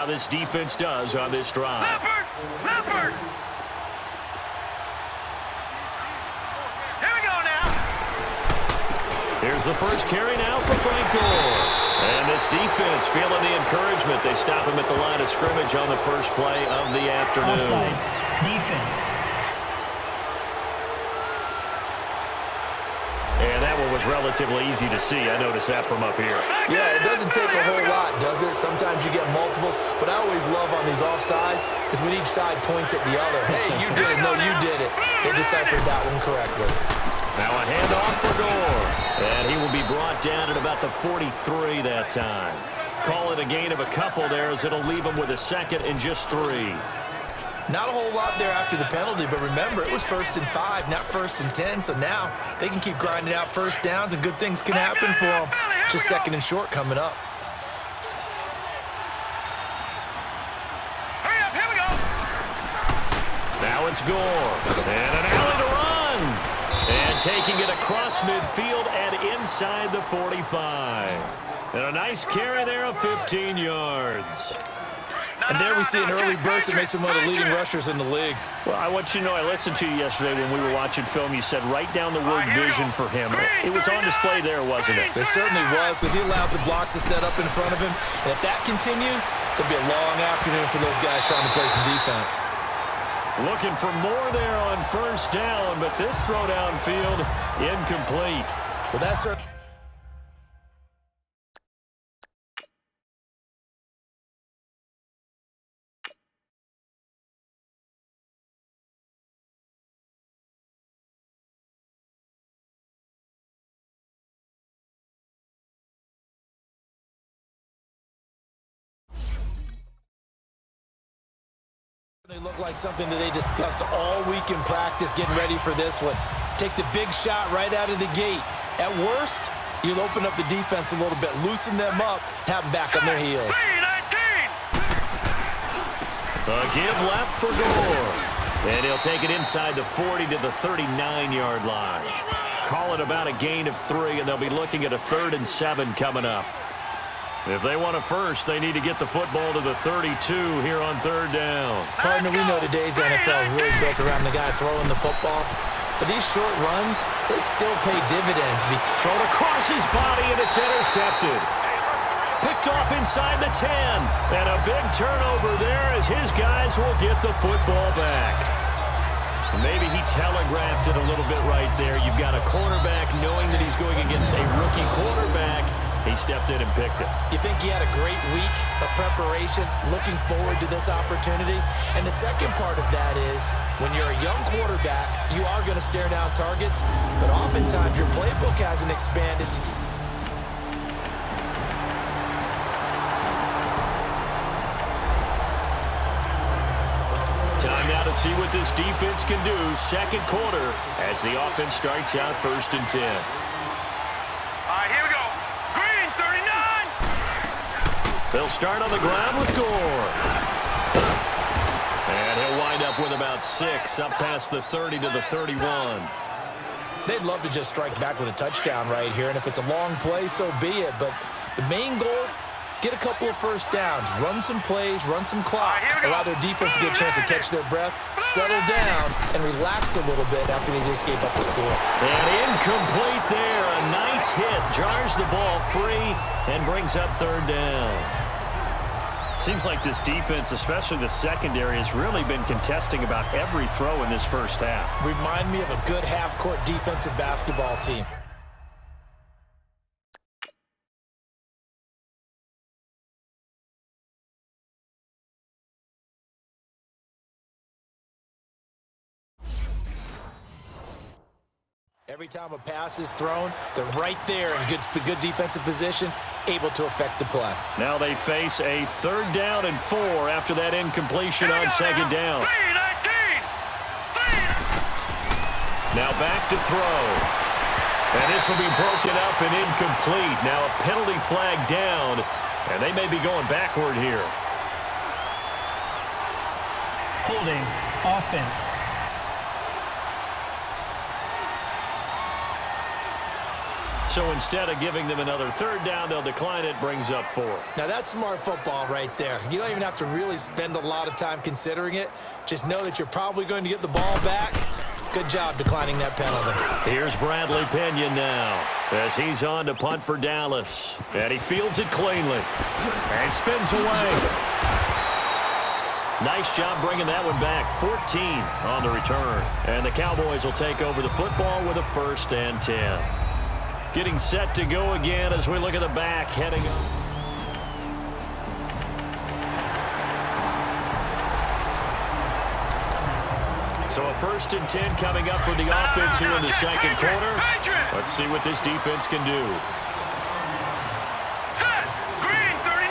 How this defense does on this drive. Leopard! Here we go now. Here's the first carry now for Frank Gore. And this defense feeling the encouragement. They stop him at the line of scrimmage on the first play of the afternoon. Offside. Defense. And that one was relatively easy to see. I noticed that from up here. Yeah, it doesn't take a whole lot, does it? Sometimes you get multiples. What I always love on these offsides is when each side points at the other. Hey, you did it. No, you did it. They deciphered that one correctly. Now a handoff for Gore. And he will be brought down at about the 43 that time. Call it a gain of a couple there as it'll leave him with a second and just 3. Not a whole lot there after the penalty, but remember, it was 1st and 5, not 1st and 10, so now they can keep grinding out first downs and good things can happen for them. Just 2nd and short coming up. Hurry up, here we go. Now it's Gore. And an alley to run. And taking it across midfield and inside the 45. And a nice carry there of 15 yards. And there we see an early burst that makes him one of the leading rushers in the league. Well, I want you to know, I listened to you yesterday when we were watching film. You said write down the word vision for him. It was on display there, wasn't it? It certainly was, because he allows the blocks to set up in front of him. And if that continues, there'll be a long afternoon for those guys trying to play some defense. Looking for more there on first down, but this throw downfield incomplete. Well, that's certainly... They look like something that they discussed all week in practice, getting ready for this one. Take the big shot right out of the gate. At worst, you'll open up the defense a little bit, loosen them up, have them back on their heels. The give left for Gore. And he'll take it inside the 40 to the 39-yard line. Call it about a gain of 3, and they'll be looking at a 3rd and 7 coming up. If they want a first, they need to get the football to the 32 here on 3rd down. Partner, we know today's NFL is really built around the guy throwing the football. But these short runs, they still pay dividends. Thrown across his body, and it's intercepted. Picked off inside the 10. And a big turnover there as his guys will get the football back. Maybe he telegraphed it a little bit right there. You've got a cornerback knowing that he's going against a rookie quarterback. He stepped in and picked it. You think he had a great week of preparation, looking forward to this opportunity? And the second part of that is, when you're a young quarterback, you are going to stare down targets, but oftentimes your playbook hasn't expanded. Time now to see what this defense can do. 2nd quarter as the offense starts out 1st and 10. All right, here we go. Green, 39. They'll start on the ground with Gore. And he'll wind up with about 6, up past the 30 to the 31. They'd love to just strike back with a touchdown right here, and if it's a long play, so be it. But the main goal, get a couple of first downs, run some plays, run some clock, allow their defense to get a chance to catch their breath, settle down, and relax a little bit after they just gave up the score. And incomplete there. A nice hit. Jars the ball free and brings up 3rd down. Seems like this defense, especially the secondary, has really been contesting about every throw in this first half. Remind me of a good half-court defensive basketball team. Every time a pass is thrown, they're right there in good defensive position, able to affect the play. Now they face a 3rd down and 4 after that incompletion on 2nd down. Now back to throw. And this will be broken up and incomplete. Now a penalty flag down, and they may be going backward here. Holding. Offense. So instead of giving them another third down, they'll decline it, brings up 4. Now, that's smart football right there. You don't even have to really spend a lot of time considering it. Just know that you're probably going to get the ball back. Good job declining that penalty. Here's Bradley Pinion now as he's on to punt for Dallas. And he fields it cleanly and spins away. Nice job bringing that one back. 14 on the return. And the Cowboys will take over the football with a 1st and 10. Getting set to go again as we look at the back heading up. So a 1st and 10 coming up for the offense here in the second quarter. Let's see what this defense can do. Set. Green 39.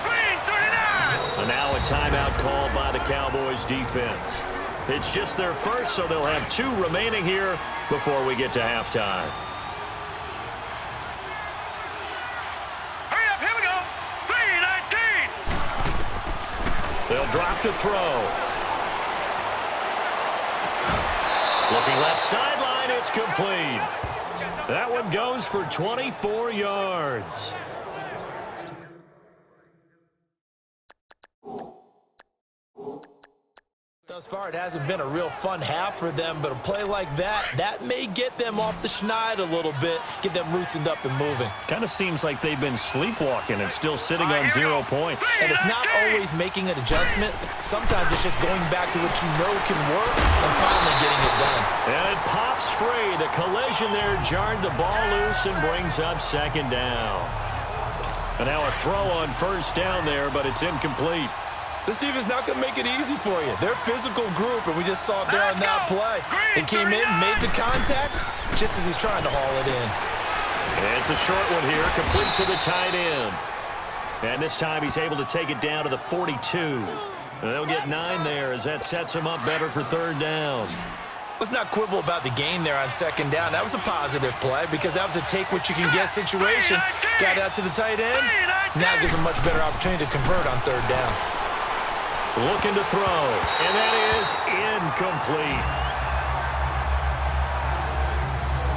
Green 39. And now a timeout called by the Cowboys defense. It's just their first, so they'll have 2 remaining here before we get to halftime. Hurry up. Here we go. 3-19. They'll drop to throw. Looking left sideline, it's complete. That one goes for 24 yards. Thus far, it hasn't been a real fun half for them, but a play like that may get them off the schneid a little bit, get them loosened up and moving. Kind of seems like they've been sleepwalking and still sitting on 0 points. And it's not always making an adjustment. Sometimes it's just going back to what you know can work and finally getting it done. And it pops free. The collision there jarred the ball loose and brings up 2nd down. And now a throw on 1st down there, but it's incomplete. This defense is not going to make it easy for you. They're a physical group, and we just saw it there on that play. He came in, made the contact, just as he's trying to haul it in. And it's a short one here, complete to the tight end. And this time he's able to take it down to the 42. And they'll get 9 there as that sets him up better for 3rd down. Let's not quibble about the gain there on 2nd down. That was a positive play because that was a take-what-you-can-get situation. Got out to the tight end. Now gives him a much better opportunity to convert on 3rd down. Looking to throw, and that is incomplete.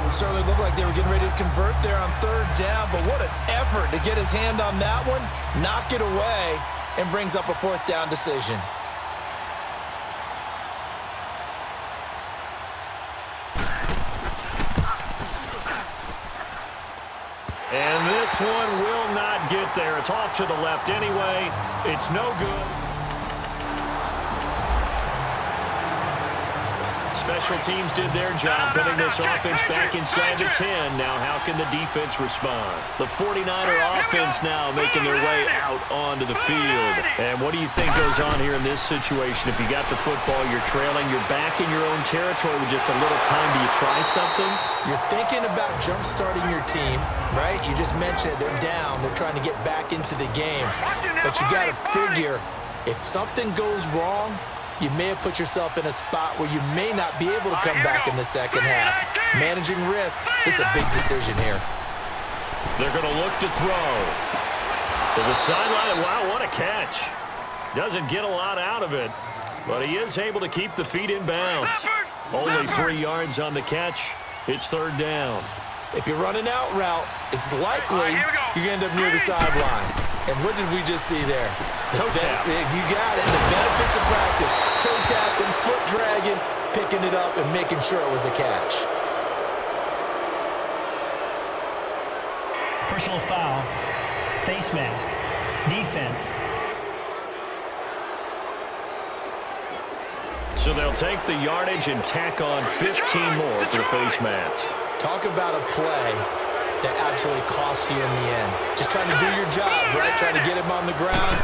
Certainly looked like they were getting ready to convert there on 3rd down, but what an effort to get his hand on that one, knock it away, and brings up a 4th down decision. And this one will not get there. It's off to the left anyway. It's no good. Special teams did their job, putting this offense back inside the 10. Now how can the defense respond? The 49er offense now making their way out onto the field. And what do you think goes on here in this situation? If you got the football, you're trailing, you're back in your own territory with just a little time. Do you try something? You're thinking about jump-starting your team, right? You just mentioned it. They're down. They're trying to get back into the game. But you got to figure, if something goes wrong, you may have put yourself in a spot where you may not be able to come back in the second half. Managing risk is a big decision here. They're going to look to throw. To the sideline. Wow, what a catch. Doesn't get a lot out of it, but he is able to keep the feet in bounds. Only 3 yards on the catch. It's 3rd down. If you're running out route, it's likely you're going to end up near the sideline. And what did we just see there? Toe tap. You got it. The benefits of practice. Toe tapping, foot dragging, picking it up, and making sure it was a catch. Personal foul. Face mask. Defense. So they'll take the yardage and tack on 15 more for the face mask. Talk about a play that absolutely costs you in the end. Just trying to do your job, right? Trying to get him on the ground.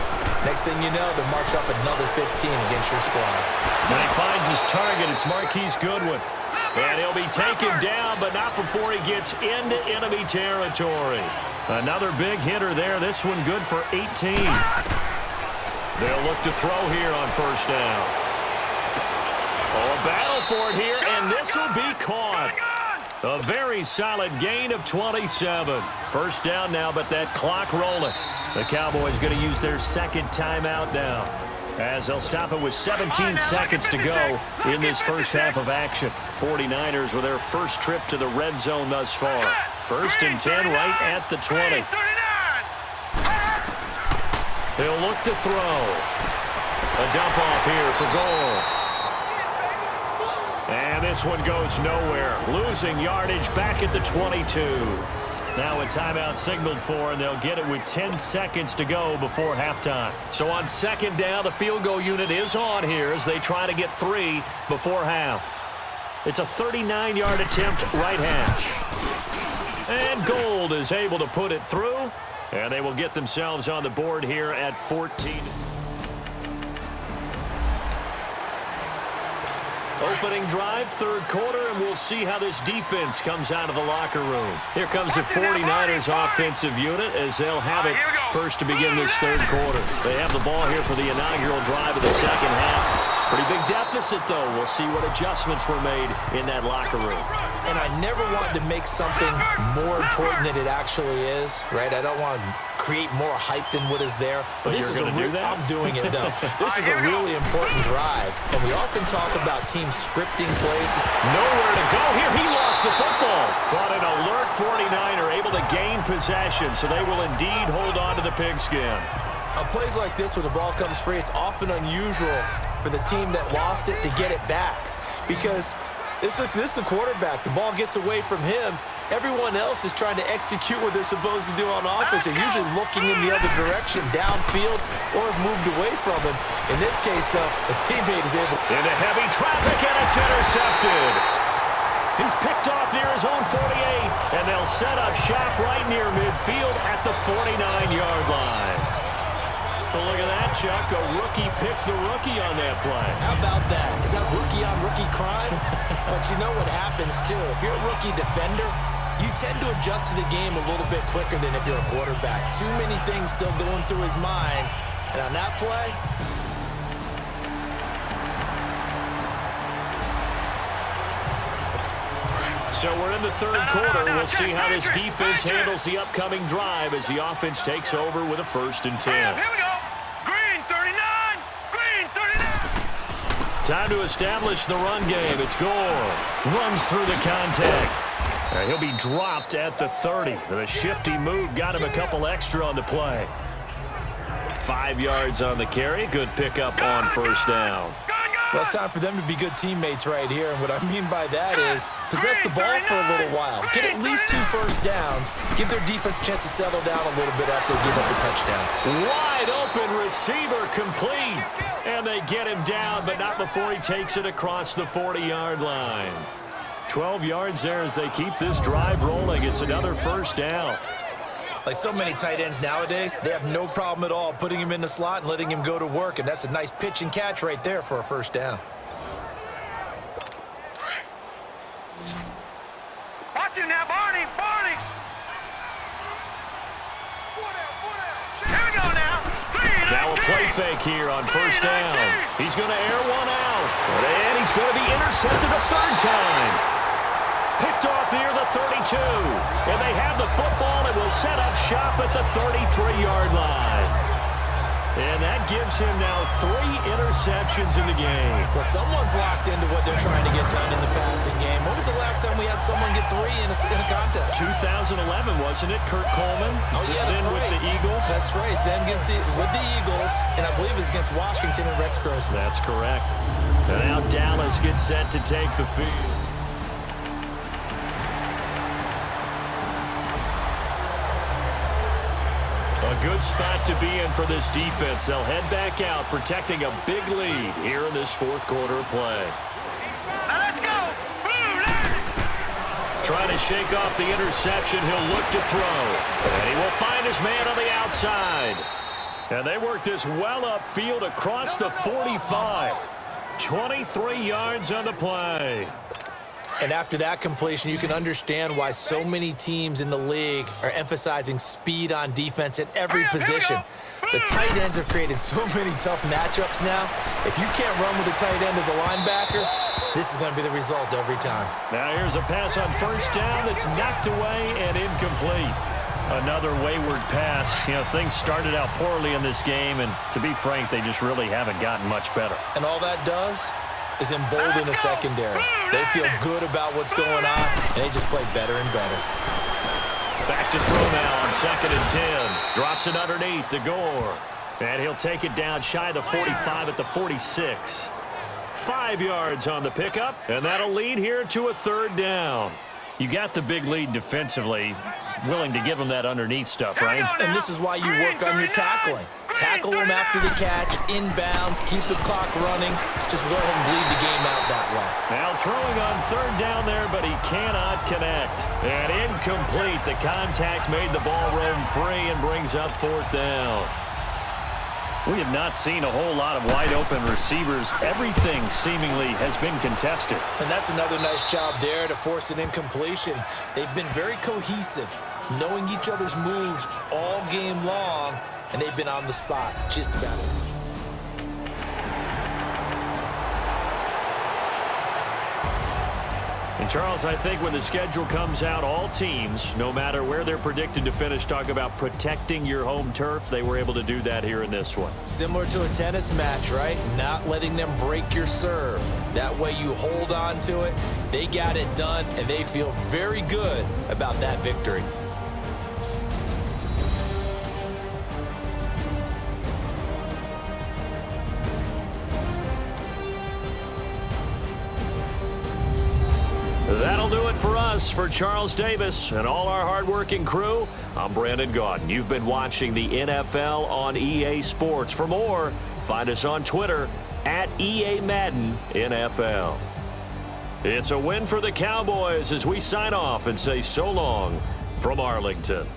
Next thing you know, they'll march up another 15 against your squad. When he finds his target, it's Marquise Goodwin. And he'll be taken down, but not before he gets into enemy territory. Another big hitter there. This one good for 18. They'll look to throw here on 1st down. Oh, a battle for it here, and this will be caught. A very solid gain of 27. 1st down now, but that clock rolling. The Cowboys going to use their 2nd timeout now, as they'll stop it with 17 seconds to go in this first half of action. 49ers with their first trip to the red zone thus far. First and 10 right at the 20. He'll look to throw. A dump off here for goal. And this one goes nowhere. Losing yardage back at the 22. Now a timeout signaled for, and they'll get it with 10 seconds to go before halftime. So on second down, the field goal unit is on here as they try to get 3 before half. It's a 39-yard attempt right hash. And Gold is able to put it through, and they will get themselves on the board here at 14. Opening drive, third quarter, and we'll see how this defense comes out of the locker room. Here comes the 49ers offensive unit as they'll have it first to begin this third quarter. They have the ball here for the inaugural drive of the second half. Pretty big deficit, though. We'll see what adjustments were made in that locker room. And I never want to make something more important than it actually is, right? I don't want to create more hype than what is there. But this is going to do that? I'm doing it, though. This is a really important drive. And we often talk about teams scripting plays. Nowhere to go here. He lost the football. But an alert 49er able to gain possession, so they will indeed hold on to the pigskin. On plays like this, when the ball comes free, it's often unusual for the team that lost it to get it back. Because this is the quarterback. The ball gets away from him. Everyone else is trying to execute what they're supposed to do on offense. They're usually looking in the other direction, downfield, or have moved away from him. In this case, though, the teammate is able. Into heavy traffic, and it's intercepted. He's picked off near his own 48, and they'll set up shop right near midfield at the 49-yard line. Well, look at that, Chuck. A rookie picked the rookie on that play. How about that? Is that rookie-on-rookie crime? But you know what happens, too. If you're a rookie defender, you tend to adjust to the game a little bit quicker than if you're a quarterback. Too many things still going through his mind. And on that play, so we're in the third quarter. We'll see how this defense handles the upcoming drive as the offense takes over with a first and 10. Here we go. Green 39. Green 39. Time to establish the run game. It's Gore. Runs through the contact. He'll be dropped at the 30. The shifty move got him a couple extra on the play. 5 yards on the carry. Good pickup on first down. well, it's time for them to be good teammates right here. And what I mean by that is possess the ball for a little while. Get at least 2 first downs. Give their defense a chance to settle down a little bit after they give up the touchdown. Wide open receiver complete. And they get him down, but not before he takes it across the 40-yard line. 12 yards there as they keep this drive rolling. It's another first down. Like so many tight ends nowadays, they have no problem at all putting him in the slot and letting him go to work, and that's a nice pitch and catch right there for a first down. Watch him now, Barney. Barney. Here we go now. Now a play fake here on first down. He's going to air one out. And he's going to be intercepted a third time. Picked off near the 32. And they have the football and will set up shop at the 33-yard line. And that gives him now 3 interceptions in the game. Well, someone's locked into what they're trying to get done in the passing game. When was the last time we had someone get 3 in a contest? 2011, wasn't it? Kurt Coleman. Oh, yeah, that's then right. with the Eagles. That's right. Then with the Eagles, and I believe it's against Washington and Rex Grossman. That's correct. And now Dallas gets set to take the field. A good spot to be in for this defense. They'll head back out, protecting a big lead here in this fourth quarter of play. Now let's go. Trying to shake off the interception. He'll look to throw. And he will find his man on the outside. And they work this well upfield across the 45. 23 yards on the play. And after that completion, you can understand why so many teams in the league are emphasizing speed on defense at every position. The tight ends have created so many tough matchups now. If you can't run with a tight end as a linebacker, this is going to be the result every time. Now here's a pass on first down that's knocked away and incomplete. Another wayward pass. You know, things started out poorly in this game, and to be frank, they just really haven't gotten much better. And all that does is embolden the secondary. They feel good about what's going on, and they just play better and better. back to throw now on 2nd and 10. Drops it underneath to Gore. And he'll take it down shy of the 45 at the 46. 5 yards on the pickup, and that'll lead here to a 3rd down. You got the big lead defensively, willing to give them that underneath stuff, right? And this is why you work on your tackling. Tackle them after the catch, inbounds, keep the clock running. Just go ahead and bleed the game out that way. Now throwing on 3rd down there, but he cannot connect. And incomplete. The contact made the ball roam free and brings up 4th down. We have not seen a whole lot of wide-open receivers. Everything seemingly has been contested. And that's another nice job there to force an incompletion. They've been very cohesive, knowing each other's moves all game long, and they've been on the spot just about it. And Charles, I think when the schedule comes out, all teams, no matter where they're predicted to finish, talk about protecting your home turf. They were able to do that here in this one. Similar to a tennis match, right? Not letting them break your serve. That way you hold on to it. They got it done, and they feel very good about that victory. That'll do it for us. For Charles Davis and all our hardworking crew, I'm Brandon Gaudin. You've been watching the NFL on EA Sports. For more, find us on Twitter at EA Madden NFL. It's a win for the Cowboys as we sign off and say so long from Arlington.